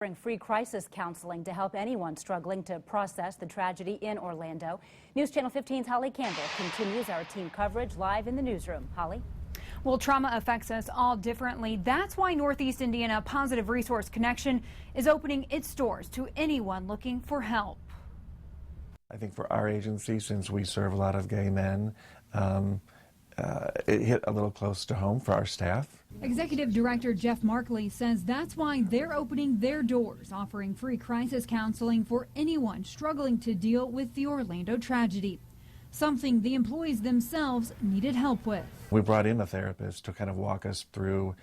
Offering free crisis counseling to help anyone struggling to process the tragedy in Orlando. News Channel 15's Holly Campbell continues our team coverage live in the newsroom. Holly? Well, trauma affects us all differently. That's why Northeast Indiana Positive Resource Connection is opening its doors to anyone looking for help. I think for our agency, since we serve a lot of gay men, it hit a little close to home for our staff. Executive Director Jeff Markley says that's why they're opening their doors, offering free crisis counseling for anyone struggling to deal with the Orlando tragedy, something the employees themselves needed help with. We brought in a therapist to kind of walk us through,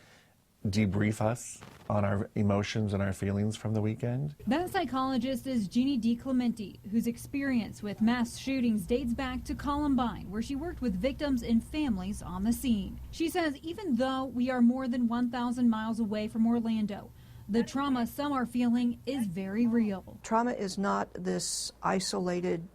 debrief us on our emotions and our feelings from the weekend. That psychologist is Jeannie DiClemente, whose experience with mass shootings dates back to Columbine, where she worked with victims and families on the scene. She says even though we are more than 1,000 miles away from Orlando, the trauma some are feeling is very real. Trauma is not this isolated,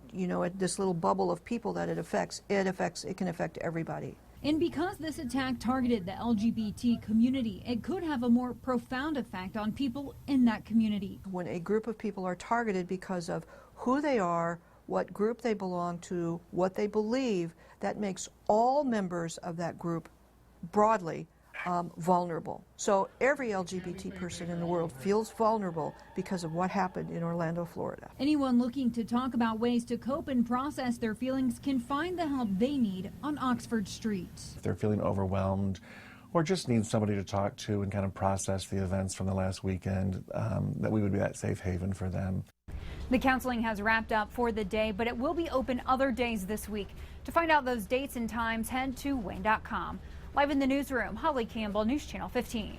this little bubble of people that it affects. It can affect everybody. And because this attack targeted the LGBT community, it could have a more profound effect on people in that community. When a group of people are targeted because of who they are, what group they belong to, what they believe, that makes all members of that group broadly vulnerable. So every LGBT person in the world feels vulnerable because of what happened in Orlando, Florida. Anyone looking to talk about ways to cope and process their feelings can find the help they need on Oxford Street. If they're feeling overwhelmed or just need somebody to talk to and kind of process the events from the last weekend, that we would be that safe haven for them. The counseling has wrapped up for the day, but it will be open other days this week. To find out those dates and times, head to WANE.com. Live in the newsroom, Holly Campbell, News Channel 15.